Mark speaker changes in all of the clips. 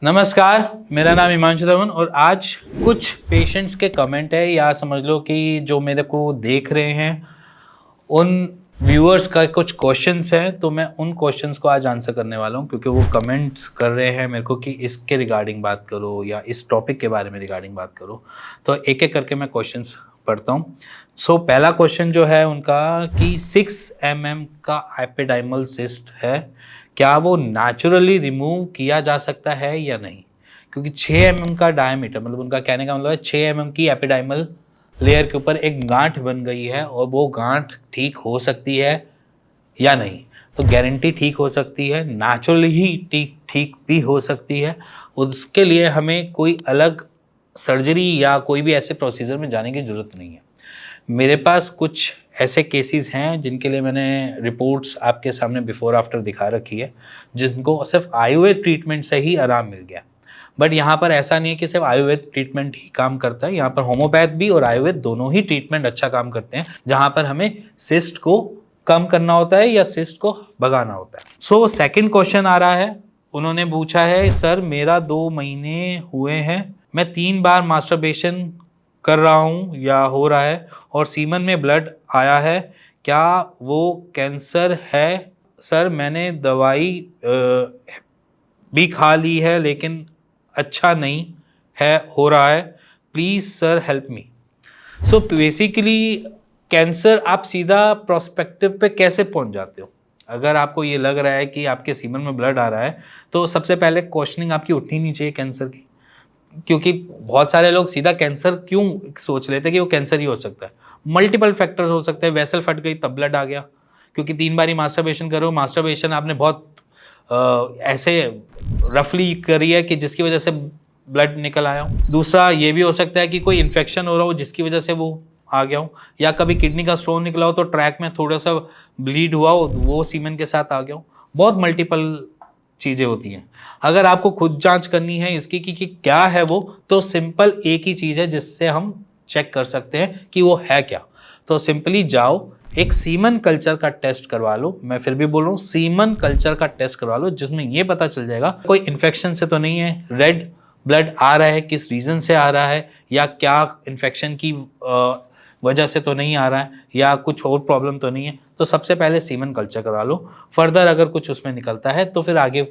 Speaker 1: नमस्कार, मेरा नाम हिमांशु धवन और आज कुछ पेशेंट्स के कमेंट है या समझ लो कि जो मेरे को देख रहे हैं उन व्यूअर्स का कुछ क्वेश्चंस हैं, तो मैं उन क्वेश्चंस को आज आंसर करने वाला हूं क्योंकि वो कमेंट्स कर रहे हैं मेरे को कि इसके रिगार्डिंग बात करो या इस टॉपिक के बारे में रिगार्डिंग बात करो। तो एक एक करके मैं क्वेश्चंस पढ़ता हूं। पहला क्वेश्चन जो है उनका कि 6 mm का एपिडाइमल सिस्ट है, क्या वो नेचुरली रिमूव किया जा सकता है या नहीं? क्योंकि 6 mm का डायमीटर, मतलब उनका कहने का मतलब है 6 mm की एपिडाइमल लेयर के ऊपर एक गांठ बन गई है और वो गांठ ठीक हो सकती है या नहीं। तो गारंटी ठीक हो सकती है, नेचुरली ही ठीक भी हो सकती है। उसके लिए हमें कोई अलग सर्जरी या कोई भी ऐसे प्रोसीजर में जाने की जरूरत नहीं है। मेरे पास कुछ ऐसे केसेस हैं जिनके लिए मैंने रिपोर्ट्स आपके सामने बिफोर आफ्टर दिखा रखी है, जिनको सिर्फ आयुर्वेद ट्रीटमेंट से ही आराम मिल गया। बट यहाँ पर ऐसा नहीं है कि सिर्फ आयुर्वेद ट्रीटमेंट ही काम करता है, यहाँ पर होम्योपैथ भी और आयुर्वेद दोनों ही ट्रीटमेंट अच्छा काम करते हैं, जहाँ पर हमें सिस्ट को कम करना होता है या सिस्ट को भगाना होता है। सेकंड क्वेश्चन आ रहा है, उन्होंने पूछा है सर मेरा 2 महीने हुए हैं, मैं 3 बार मास्टरबेशन कर रहा हूँ या हो रहा है और सीमन में ब्लड आया है, क्या वो कैंसर है? सर मैंने दवाई भी खा ली है लेकिन अच्छा नहीं है हो रहा है, please sir help me. Basically cancer आप सीधा प्रोस्पेक्टिव पे कैसे पहुंच जाते हो? अगर आपको ये लग रहा है कि आपके सीमन में ब्लड आ रहा है तो सबसे पहले क्वेश्चनिंग आपकी उठनी नहीं चाहिए कैंसर की, क्योंकि बहुत सारे लोग सीधा कैंसर क्यों सोच लेते हैं कि वो कैंसर ही हो सकता है। मल्टीपल फैक्टर्स हो सकते हैं, वेसल फट गई तब ब्लड आ गया, क्योंकि 3 बारी मास्टरबेशन करो, मास्टरबेशन आपने बहुत ऐसे रफली करी है कि जिसकी वजह से ब्लड निकल आया हो। दूसरा ये भी हो सकता है कि कोई इन्फेक्शन हो रहा हो जिसकी वजह से वो आ गया हो, या कभी किडनी का स्टोन निकला हो तो ट्रैक में थोड़ा सा ब्लीड हुआ हो, वो सीमेन के साथ आ गया हो। बहुत मल्टीपल चीज़ें होती हैं। अगर आपको खुद जांच करनी है इसकी कि क्या है वो, तो सिंपल एक ही चीज़ है जिससे हम चेक कर सकते हैं कि वो है क्या। तो सिंपली जाओ एक सीमन कल्चर का टेस्ट करवा लो। मैं फिर भी बोल रहा हूँ, सीमन कल्चर का टेस्ट करवा लो, जिसमें ये पता चल जाएगा कोई इन्फेक्शन से तो नहीं है, रेड ब्लड आ रहा है किस रीज़न से आ रहा है, या क्या इन्फेक्शन की वजह से तो नहीं आ रहा है, या कुछ और प्रॉब्लम तो नहीं है। तो सबसे पहले सीमन कल्चर करवा लो, फर्दर अगर कुछ उसमें निकलता है तो फिर आगे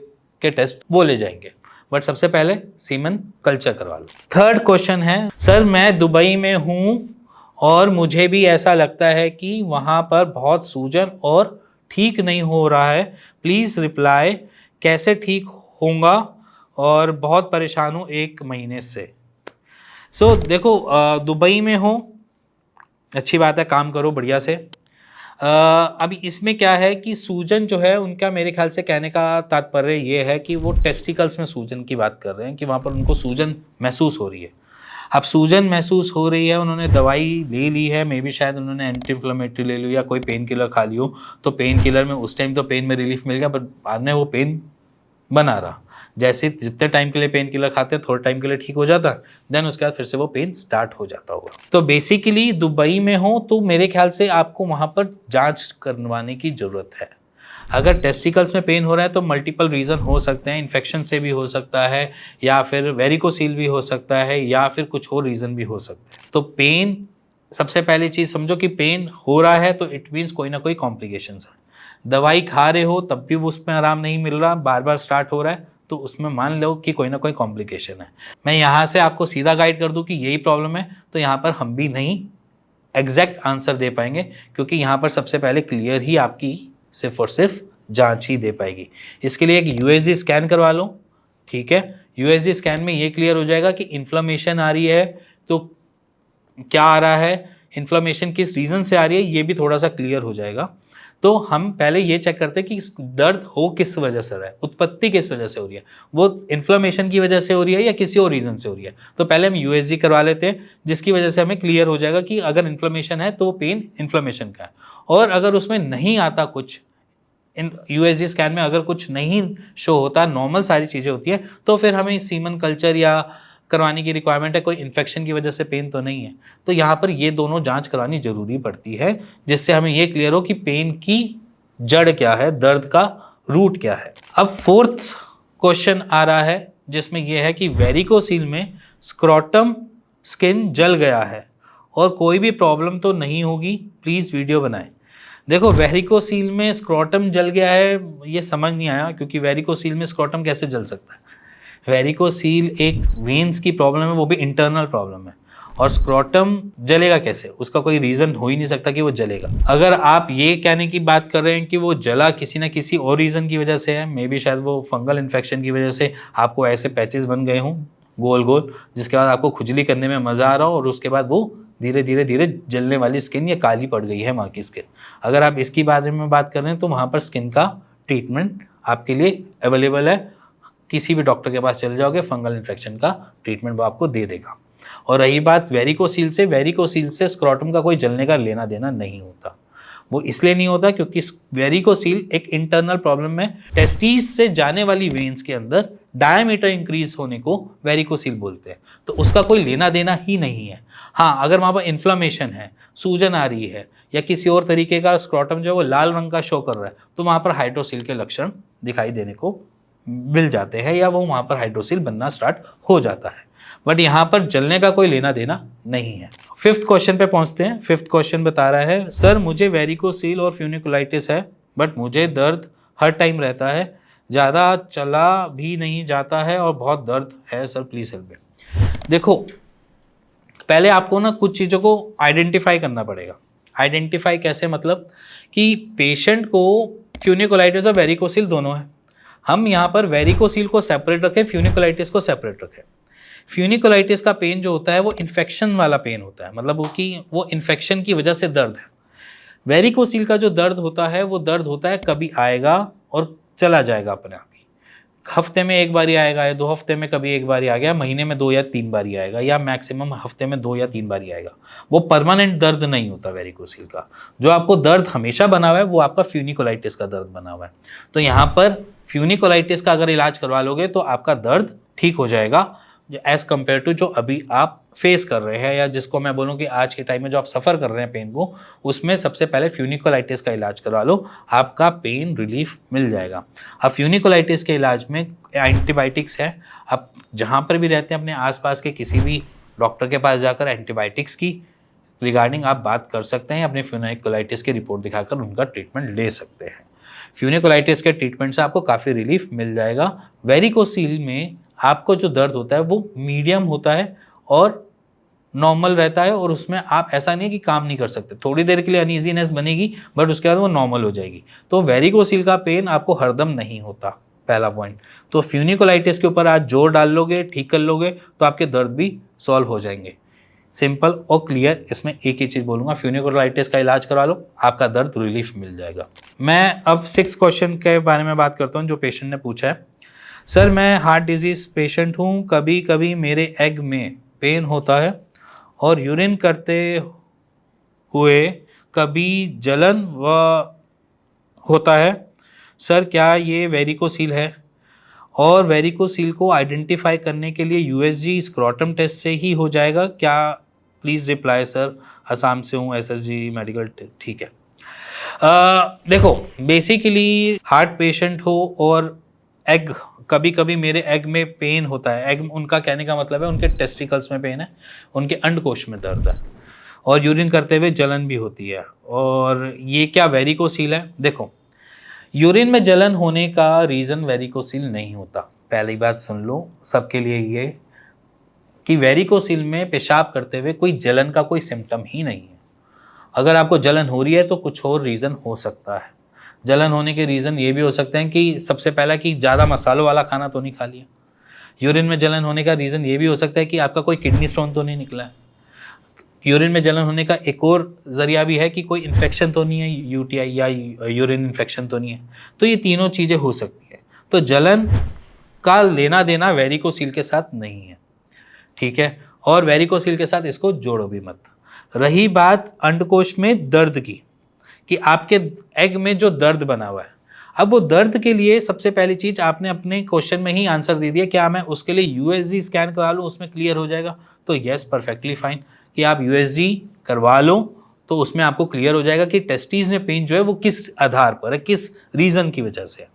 Speaker 1: के टेस्ट बोले जाएंगे, बट सबसे पहले सीमन कल्चर करवा लो। थर्ड क्वेश्चन है, सर मैं दुबई में हूँ और मुझे भी ऐसा लगता है कि वहाँ पर बहुत सूजन और ठीक नहीं हो रहा है, प्लीज़ रिप्लाई, कैसे ठीक होगा और बहुत परेशान हूँ 1 महीने से। देखो, दुबई में हो, अच्छी बात है, काम करो बढ़िया से। अभी इसमें क्या है कि सूजन जो है उनका, मेरे ख्याल से कहने का तात्पर्य ये है कि वो टेस्टिकल्स में सूजन की बात कर रहे हैं कि वहाँ पर उनको सूजन महसूस हो रही है। अब सूजन महसूस हो रही है, उन्होंने दवाई ले ली है, मे बी शायद उन्होंने एंटी इन्फ्लेमेटरी ले ली या कोई पेन किलर खा लियो, तो पेन किलर में उस टाइम तो पेन में रिलीफ मिल गया, बट बाद में वो पेन बना रहा। जैसे जितने टाइम के लिए पेन किलर खाते हैं थोड़े टाइम के लिए ठीक हो जाता, देन उसके बाद फिर से वो पेन स्टार्ट हो जाता होगा। तो बेसिकली दुबई में हो तो मेरे ख्याल से आपको वहाँ पर जांच करवाने की ज़रूरत है। अगर टेस्टिकल्स में पेन हो रहा है तो मल्टीपल रीज़न हो सकते हैं, इन्फेक्शन से भी हो सकता है, या फिर वेरिकोसील भी हो सकता है, या फिर कुछ और रीज़न भी हो सकते हैं। तो पेन, सबसे पहली चीज़ समझो कि पेन हो रहा है तो इट मीन्स कोई ना कोई कॉम्प्लिकेशंस है। दवाई खा रहे हो तब भी उसमें आराम नहीं मिल रहा, बार बार स्टार्ट हो रहा है, तो उसमें मान लो कि कोई ना कोई कॉम्प्लिकेशन है। मैं यहाँ से आपको सीधा गाइड कर दूँ कि यही प्रॉब्लम है, तो यहाँ पर हम भी नहीं एग्जैक्ट आंसर दे पाएंगे, क्योंकि यहाँ पर सबसे पहले क्लियर ही आपकी सिर्फ और सिर्फ जांच ही दे पाएगी। इसके लिए एक यूएसजी स्कैन करवा लो, ठीक है। यूएसजी स्कैन में ये क्लियर हो जाएगा कि इन्फ्लेमेशन आ रही है तो क्या आ रहा है, इन्फ्लेमेशन किस रीज़न से आ रही है, ये भी थोड़ा सा क्लियर हो जाएगा। तो हम पहले ये चेक करते हैं कि दर्द हो किस वजह से रहा है, उत्पत्ति किस वजह से हो रही है, वो इन्फ्लेमेशन की वजह से हो रही है या किसी और रीज़न से हो रही है। तो पहले हम यूएसजी करवा लेते हैं, जिसकी वजह से हमें क्लियर हो जाएगा कि अगर इन्फ्लेमेशन है तो वो पेन इन्फ्लेमेशन का है, और अगर उसमें नहीं आता कुछ, इन यूएसजी स्कैन में अगर कुछ नहीं शो होता, नॉर्मल सारी चीज़ें होती है, तो फिर हमें सीमन कल्चर या करवाने की रिक्वायरमेंट है। कोई इन्फेक्शन की वजह से पेन तो नहीं है, तो यहाँ पर ये दोनों जांच करानी जरूरी पड़ती है, जिससे हमें ये क्लियर हो कि पेन की जड़ क्या है, दर्द का रूट क्या है। अब फोर्थ क्वेश्चन आ रहा है जिसमें यह है कि वेरिकोसील में स्क्रोटम स्किन जल गया है और कोई भी प्रॉब्लम तो नहीं होगी, प्लीज़ वीडियो बनाएं। देखो, वेरिकोसील में स्क्रोटम जल गया है ये समझ नहीं आया, क्योंकि वेरिकोसील में स्क्रोटम कैसे जल सकता है? वेरिकोसील एक वेन्स की प्रॉब्लम है, वो भी इंटरनल प्रॉब्लम है, और स्क्रोटम जलेगा कैसे? उसका कोई रीज़न हो ही नहीं सकता कि वो जलेगा। अगर आप ये कहने की बात कर रहे हैं कि वो जला किसी ना किसी और रीज़न की वजह से है, मे बी शायद वो फंगल इन्फेक्शन की वजह से आपको ऐसे पैचेस बन गए हों गोल गोल, जिसके बाद आपको खुजली करने में मज़ा आ रहा हो और उसके बाद वो धीरे धीरे धीरे जलने वाली स्किन या काली पड़ गई है वहाँ की स्किन। अगर आप इसकी बारे में बात कर रहे हैं तो वहाँ पर स्किन का ट्रीटमेंट आपके लिए अवेलेबल है, किसी भी डॉक्टर के पास चले जाओगे, फंगल इन्फेक्शन का ट्रीटमेंट वो आपको दे देगा। और रही बात वेरिकोसील से, वेरिकोसील से स्क्रोटम का कोई जलने का लेना देना नहीं होता। वो इसलिए नहीं होता क्योंकि वेरिकोसील एक इंटरनल प्रॉब्लम है। टेस्टिस से जाने वाली वेन्स के अंदर डायमीटर इंक्रीज होने को वेरिकोसील बोलते हैं, तो उसका कोई लेना देना ही नहीं है। हाँ, अगर वहाँ पर इन्फ्लामेशन है, सूजन आ रही है, या किसी और तरीके का स्क्रोटम जो है वो लाल रंग का शो कर रहा है, तो वहाँ पर हाइड्रोसील के लक्षण दिखाई देने को मिल जाते हैं, या वो वहाँ पर हाइड्रोसील बनना स्टार्ट हो जाता है। बट यहाँ पर जलने का कोई लेना देना नहीं है। 5th क्वेश्चन पे पहुंचते हैं। 5th क्वेश्चन बता रहा है, सर मुझे वेरिकोसील और फ्यूनिकुलाइटिस है, बट मुझे दर्द हर टाइम रहता है, ज़्यादा चला भी नहीं जाता है और बहुत दर्द है सर, प्लीज़ हेल्प मी। देखो, पहले आपको ना कुछ चीज़ों को आइडेंटिफाई करना पड़ेगा। आइडेंटिफाई कैसे? मतलब कि पेशेंट को फ्यूनिकुलाइटिस और वेरिकोसील दोनों है। हम यहाँ पर वेरिकोसील को सेपरेट रखें, फ्यूनिकुलाइटिस को सेपरेट रखें। फ्यूनिकुलाइटिस का पेन जो होता है वो इन्फेक्शन वाला पेन होता है, मतलब वो इन्फेक्शन की वजह से दर्द है। वेरिकोसील का जो दर्द होता है वो दर्द होता है कभी आएगा और चला जाएगा अपने आप ही। हफ्ते में एक बार ही आएगा, या 2 हफ्ते में कभी एक बार ही आ गया, महीने में 2 या 3 बार ही आएगा, या मैक्सिमम हफ्ते में 2 या 3 बार ही आएगा। वो परमानेंट दर्द नहीं होता वेरिकोसील का। जो आपको दर्द हमेशा बना हुआ है वो आपका फ्यूनिकुलाइटिस का दर्द बना हुआ है। तो यहाँ पर फ्यूनिकुलाइटिस का अगर इलाज करवा लोगे तो आपका दर्द ठीक हो जाएगा, एज कम्पेयर टू जो अभी आप फेस कर रहे हैं, या जिसको मैं बोलूँ कि आज के टाइम में जो आप सफ़र कर रहे हैं पेन को, उसमें सबसे पहले फ्यूनिकुलाइटिस का इलाज करवा लो, आपका पेन रिलीफ मिल जाएगा। अब फ्यूनिकुलाइटिस के इलाज में एंटीबायोटिक्स है। आप जहाँ पर भी रहते हैं अपने आसपास के किसी भी डॉक्टर के पास जाकर एंटीबायोटिक्स की रिगार्डिंग आप बात कर सकते हैं, अपने फ्यूनिकुलाइटिस की रिपोर्ट दिखाकर उनका ट्रीटमेंट ले सकते हैं। फ्यूनिकुलाइटिस के ट्रीटमेंट से आपको काफ़ी रिलीफ मिल जाएगा। वेरिकोसील में आपको जो दर्द होता है वो मीडियम होता है और नॉर्मल रहता है, और उसमें आप ऐसा नहीं कि काम नहीं कर सकते, थोड़ी देर के लिए अनईजीनेस बनेगी बट उसके बाद वो नॉर्मल हो जाएगी। तो वेरिकोसील का पेन आपको हरदम नहीं होता, पहला पॉइंट। तो फ्यूनिकुलाइटिस के ऊपर आज जोर डाल लोगे, ठीक कर लोगे, तो आपके दर्द भी सॉल्व हो जाएंगे। सिंपल और क्लियर, इसमें एक ही चीज़ बोलूँगा, फ्यूनिकुलाइटिस का इलाज करा लो, आपका दर्द रिलीफ मिल जाएगा। मैं अब 6 क्वेश्चन के बारे में बात करता हूँ जो पेशेंट ने पूछा है। सर मैं हार्ट डिजीज़ पेशेंट हूँ, कभी कभी मेरे एग में पेन होता है और यूरिन करते हुए कभी जलन व होता है, सर क्या ये वेरिकोसील है? और वेरिकोसील को आइडेंटिफाई करने के लिए यूएसजी स्क्रोटम टेस्ट से ही हो जाएगा क्या? प्लीज़ रिप्लाई सर, असम से हूँ, एसएसजी मेडिकल। ठीक है। देखो, बेसिकली हार्ट पेशेंट हो और एग, कभी कभी मेरे एग में पेन होता है, एग उनका कहने का मतलब है उनके टेस्टिकल्स में पेन है, उनके अंडकोश में दर्द है, और यूरिन करते हुए जलन भी होती है, और ये क्या वेरिकोसील है? देखो, यूरिन में जलन होने का रीज़न वेरिकोसील नहीं होता। पहली बात सुन लो सबके लिए ये कि वेरिकोसील में पेशाब करते हुए कोई जलन का कोई सिम्टम ही नहीं है। अगर आपको जलन हो रही है तो कुछ और रीज़न हो सकता है। जलन होने के रीज़न ये भी हो सकते हैं कि सबसे पहला कि ज़्यादा मसालों वाला खाना तो नहीं खा लिया। यूरिन में जलन होने का रीज़न ये भी हो सकता है कि आपका कोई किडनी स्टोन तो नहीं निकला है। यूरिन में जलन होने का एक और ज़रिया भी है कि कोई इन्फेक्शन तो नहीं है, यूटीआई या यूरिन इन्फेक्शन तो नहीं है। तो ये तीनों चीज़ें हो सकती है। तो जलन का लेना देना वेरिकोसील के साथ नहीं है, ठीक है? और वेरिकोसील के साथ इसको जोड़ो भी मत। रही बात अंडकोश में दर्द की, कि आपके एग में जो दर्द बना हुआ है, अब वो दर्द के लिए सबसे पहली चीज़ आपने अपने क्वेश्चन में ही आंसर दे दिया, क्या मैं उसके लिए यूएसजी स्कैन करा लूँ उसमें क्लियर हो जाएगा? तो यस, परफेक्टली फाइन कि आप यूएसजी करवा लो, तो उसमें आपको क्लियर हो जाएगा कि टेस्टीज में पेन जो है वो किस आधार पर है, किस रीज़न की वजह से है।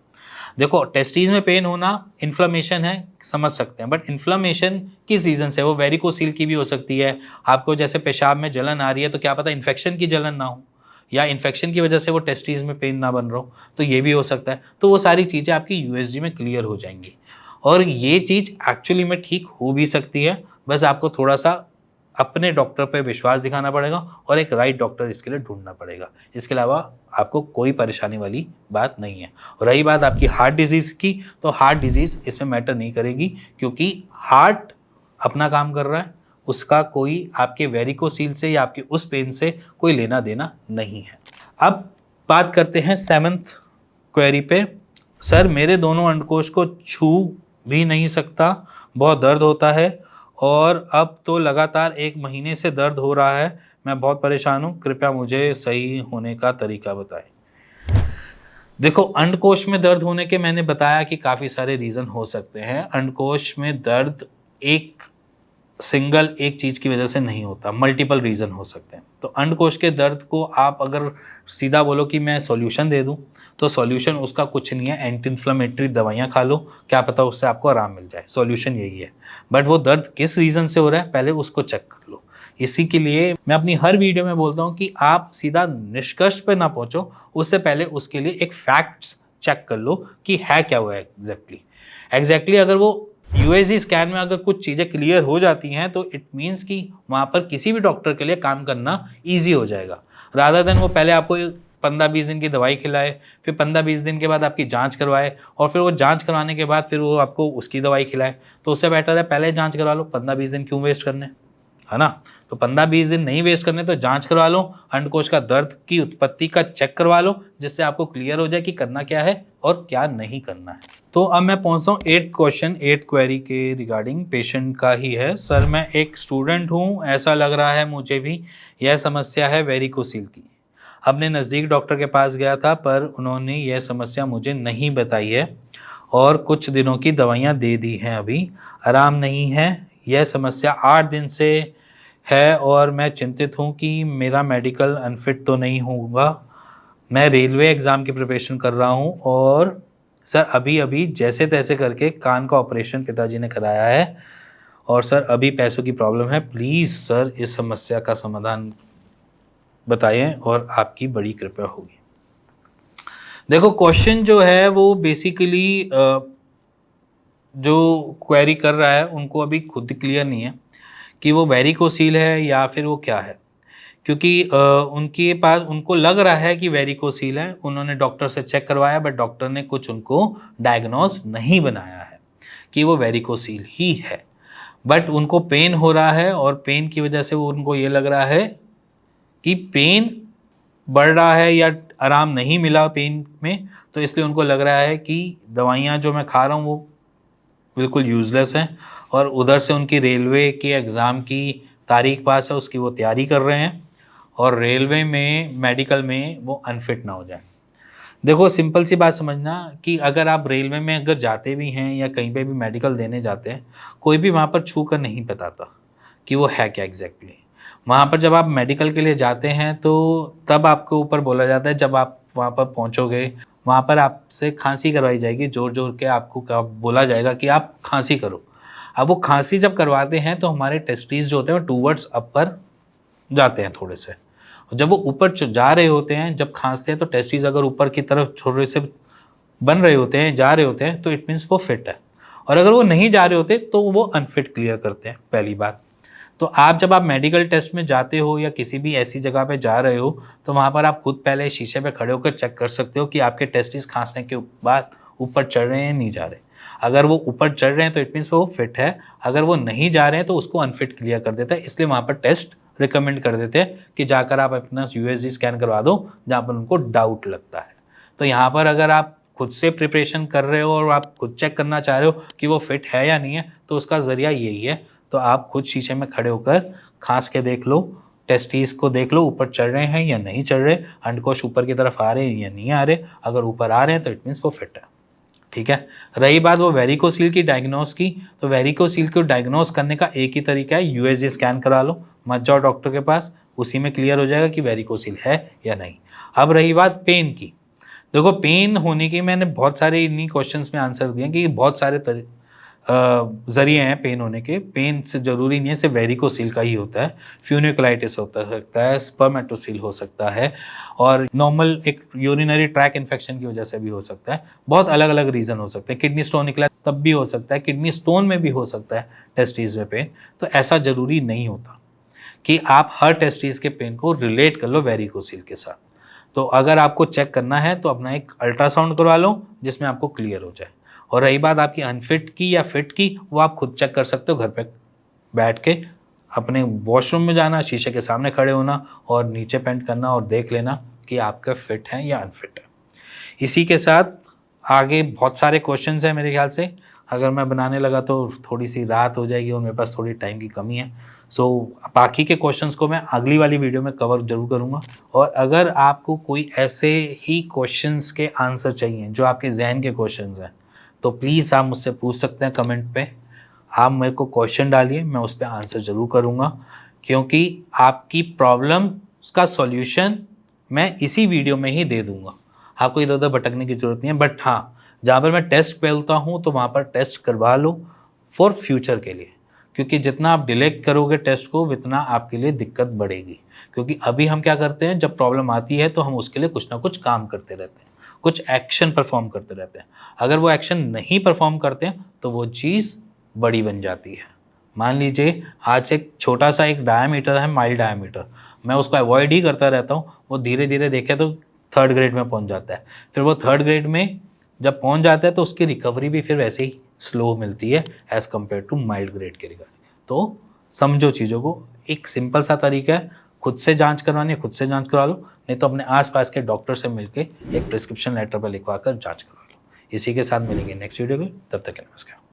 Speaker 1: देखो टेस्टीज में पेन होना इन्फ्लेमेशन है, समझ सकते हैं, बट इन्फ्लेमेशन किस रीजन से, वो वेरिकोसील की भी हो सकती है। आपको जैसे पेशाब में जलन आ रही है तो क्या पता इन्फेक्शन की जलन ना हो, या इन्फेक्शन की वजह से वो टेस्टीज में पेन ना बन रहा हो, तो ये भी हो सकता है। तो वो सारी चीज़ें आपकी यूएसजी में क्लियर हो जाएंगी और ये चीज़ एक्चुअली में ठीक हो भी सकती है। बस आपको थोड़ा सा अपने डॉक्टर पे विश्वास दिखाना पड़ेगा और एक राइट डॉक्टर इसके लिए ढूंढना पड़ेगा। इसके अलावा आपको कोई परेशानी वाली बात नहीं है। और रही बात आपकी हार्ट डिजीज़ की, तो हार्ट डिजीज़ इसमें मैटर नहीं करेगी, क्योंकि हार्ट अपना काम कर रहा है, उसका कोई आपके वेरिकोसील से या आपके उस पेन से कोई लेना देना नहीं है। अब बात करते हैं 7th क्वेरी पे। सर मेरे दोनों अंडकोश को छू भी नहीं सकता, बहुत दर्द होता है और अब तो लगातार 1 महीने से दर्द हो रहा है, मैं बहुत परेशान हूँ, कृपया मुझे सही होने का तरीका बताएं। देखो अंडकोश में दर्द होने के मैंने बताया कि काफ़ी सारे रीज़न हो सकते हैं। अंडकोश में दर्द एक सिंगल एक चीज़ की वजह से नहीं होता, मल्टीपल रीज़न हो सकते हैं। तो अंडकोश के दर्द को आप अगर सीधा बोलो कि मैं सॉल्यूशन दे दूं, तो सॉल्यूशन उसका कुछ नहीं है, एंटी इन्फ्लेमेटरी दवाइयाँ खा लो, क्या पता उससे आपको आराम मिल जाए, सॉल्यूशन यही है। बट वो दर्द किस रीज़न से हो रहा है पहले उसको चेक कर लो। इसी के लिए मैं अपनी हर वीडियो में बोलता हूँ कि आप सीधा निष्कर्ष पर ना पहुँचो, उससे पहले उसके लिए एक फैक्ट्स चेक कर लो कि है क्या हुआ है एग्जैक्टली। अगर वो यूएसजी स्कैन में अगर कुछ चीज़ें क्लियर हो जाती हैं तो इट मीन्स कि वहाँ पर किसी भी डॉक्टर के लिए काम करना ईजी हो जाएगा, रादर देन वो पहले आपको 15-20 दिन की दवाई खिलाए, फिर 15-20 दिन के बाद आपकी जांच करवाए और फिर वो जांच करवाने के बाद फिर वो आपको उसकी दवाई खिलाए। तो उससे बेटर है पहले जांच करवा लो, 15-20 दिन क्यों वेस्ट करने, है ना। तो 15-20 दिन नहीं वेस्ट करने तो जांच करवा लो, अंडकोश का दर्द की उत्पत्ति का चेक करवा लो, जिससे आपको क्लियर हो जाए कि करना क्या है और क्या नहीं करना है। तो अब मैं पहुंचता हूँ 8th क्वेश्चन, 8th क्वेरी के रिगार्डिंग पेशेंट का ही है। सर मैं एक स्टूडेंट हूँ, ऐसा लग रहा है मुझे भी यह समस्या है वेरिकोसील की। अपने नज़दीक डॉक्टर के पास गया था पर उन्होंने यह समस्या मुझे नहीं बताई है और कुछ दिनों की दवाइयाँ दे दी हैं, अभी आराम नहीं है। यह समस्या 8 दिन से है और मैं चिंतित हूँ कि मेरा मेडिकल अनफिट तो नहीं होगा। मैं रेलवे एग्ज़ाम की प्रिपरेशन कर रहा हूँ और सर अभी अभी जैसे तैसे करके कान का ऑपरेशन पिताजी ने कराया है और सर अभी पैसों की प्रॉब्लम है, प्लीज़ सर इस समस्या का समाधान बताएं और आपकी बड़ी कृपया होगी। देखो क्वेश्चन जो है वो बेसिकली जो क्वेरी कर रहा है उनको अभी खुद क्लियर नहीं है कि वो वेरिकोसील है या फिर वो क्या है, क्योंकि उनके पास उनको लग रहा है कि वेरिकोसील है, उन्होंने डॉक्टर से चेक करवाया बट डॉक्टर ने कुछ उनको डायग्नोज नहीं बनाया है कि वो वेरिकोसील ही है। बट उनको पेन हो रहा है और पेन की वजह से उनको ये लग रहा है कि पेन बढ़ रहा है या आराम नहीं मिला पेन में, तो इसलिए उनको लग रहा है कि दवाइयाँ जो मैं खा रहा हूँ वो बिल्कुल यूज़लेस हैं और उधर से उनकी रेलवे के एग्ज़ाम की तारीख पास है, उसकी वो तैयारी कर रहे हैं और रेलवे में मेडिकल में वो अनफिट ना हो जाए। देखो सिंपल सी बात समझना कि अगर आप रेलवे में अगर जाते भी हैं या कहीं पे भी मेडिकल देने जाते हैं, कोई भी वहाँ पर छू कर नहीं बताता कि वो है क्या एग्जैक्टली। वहाँ पर जब आप मेडिकल के लिए जाते हैं तो तब आपके ऊपर बोला जाता है, जब आप वहाँ पर पहुँचोगे वहाँ पर आपसे खांसी करवाई जाएगी, जोर जोर के आपको बोला जाएगा कि आप खांसी करो। अब वो खांसी जब करवाते हैं तो हमारे टेस्टिस जो होते हैं वो टूवर्ड्स अपर जाते हैं थोड़े से, जब वो ऊपर जा रहे होते हैं, जब खांसते हैं तो टेस्टिस अगर ऊपर की तरफ थोड़े से बन रहे होते हैं, जा रहे होते हैं, तो इट मीन्स वो फिट है, और अगर वो नहीं जा रहे होते तो वो अनफिट क्लियर करते हैं, पहली बात। तो आप जब आप मेडिकल टेस्ट में जाते हो या किसी भी ऐसी जगह पे जा रहे हो तो वहाँ पर आप खुद पहले शीशे पे खड़े होकर चेक कर सकते हो कि आपके टेस्टिस खांसने के बाद ऊपर चढ़ रहे हैं नहीं जा रहे। अगर वो ऊपर चढ़ रहे हैं तो इट मीन्स वो फिट है, अगर वो नहीं जा रहे हैं तो उसको अनफिट क्लियर कर देता है। इसलिए वहाँ पर टेस्ट रिकमेंड कर देते हैं कि जाकर आप अपना यूएसजी स्कैन करवा दो जहाँ पर उनको डाउट लगता है। तो यहाँ पर अगर आप खुद से प्रिपरेशन कर रहे हो और आप खुद चेक करना चाह रहे हो कि वो फिट है या नहीं है, तो उसका ज़रिया यही है। तो आप खुद शीशे में खड़े होकर खांस के देख लो, टेस्टिस को देख लो ऊपर चढ़ रहे हैं या नहीं चढ़ रहे, अंडकोश ऊपर की तरफ आ रहे हैं या नहीं आ रहे। अगर ऊपर आ रहे हैं तो इट मीन्स वो फिट है, ठीक है। रही बात वो वेरिकोसील की डायग्नोस की, तो वेरिकोसील को डायग्नोस करने का एक ही तरीका है, यूएसजी स्कैन करा लो, मत जाओ डॉक्टर के पास, उसी में क्लियर हो जाएगा कि वेरिकोसील है या नहीं। अब रही बात पेन की, देखो पेन होने की मैंने बहुत सारे इन्हीं क्वेश्चंस में आंसर दिए कि बहुत सारे जरिए हैं पेन होने के। पेन से जरूरी नहीं है सिर्फ वेरिकोसील का ही होता है, फ्यूनिकुलाइटिस होता सकता है, स्पर्मेटोसील हो सकता है, और नॉर्मल एक यूरिनरी ट्रैक इन्फेक्शन की वजह से भी हो सकता है। बहुत अलग अलग रीज़न हो सकते हैं। किडनी स्टोन निकला तब भी हो सकता है, किडनी स्टोन में भी हो सकता है टेस्टिस में पेन। तो ऐसा जरूरी नहीं होता कि आप हर टेस्टिस के पेन को रिलेट कर लो वेरिकोसील के साथ। तो अगर आपको चेक करना है तो अपना एक अल्ट्रासाउंड करवा लो जिसमें आपको क्लियर हो जाए। और रही बात आपकी अनफिट की या फिट की, वो आप खुद चेक कर सकते हो घर पे बैठ के। अपने वॉशरूम में जाना, शीशे के सामने खड़े होना और नीचे पेंट करना और देख लेना कि आपका फिट है या अनफिट है। इसी के साथ आगे बहुत सारे क्वेश्चंस हैं मेरे ख्याल से। अगर मैं बनाने लगा तो थोड़ी सी रात हो जाएगी और मेरे पास थोड़ी टाइम की कमी है। सो बाकी के क्वेश्चंस को मैं अगली वाली वीडियो में कवर जरूर करूँगा। और अगर आपको कोई ऐसे ही क्वेश्चंस के आंसर चाहिए जो आपके जहन के क्वेश्चंस हैं, तो प्लीज़ आप मुझसे पूछ सकते हैं कमेंट पे। आप मेरे को क्वेश्चन डालिए, मैं उस पर आंसर ज़रूर करूँगा, क्योंकि आपकी प्रॉब्लम का सॉल्यूशन मैं इसी वीडियो में ही दे दूँगा। आपको इधर उधर भटकने की ज़रूरत नहीं है। बट हाँ, जहाँ पर मैं टेस्ट बोलता हूँ तो वहाँ पर टेस्ट करवा लो फॉर फ्यूचर के लिए, क्योंकि जितना आप डिले करोगे टेस्ट को उतना आपके लिए दिक्कत बढ़ेगी। क्योंकि अभी हम क्या करते हैं, जब प्रॉब्लम आती है तो हम उसके लिए कुछ ना कुछ काम करते रहते हैं, कुछ एक्शन परफॉर्म करते रहते हैं। अगर वो एक्शन नहीं परफॉर्म करते हैं तो वो चीज़ बड़ी बन जाती है। मान लीजिए आज एक छोटा सा एक डायमीटर है, माइल्ड डायमीटर, मैं उसको अवॉइड ही करता रहता हूँ, वो धीरे धीरे देखे तो थर्ड ग्रेड में पहुँच जाता है। फिर वो थर्ड ग्रेड में जब पहुँच जाता है तो उसकी रिकवरी भी फिर वैसे ही स्लो मिलती है as compare to mild grade के रिगार्डिंग। तो समझो चीज़ों को, एक सिंपल सा तरीका है, खुद से जांच करवानी है खुद से जांच करवा लो, नहीं तो अपने आसपास के डॉक्टर से मिलके एक प्रिस्क्रिप्शन लेटर पर लिखवा कर जांच करवा लो। इसी के साथ मिलेंगे नेक्स्ट वीडियो में, तब तक के नमस्कार।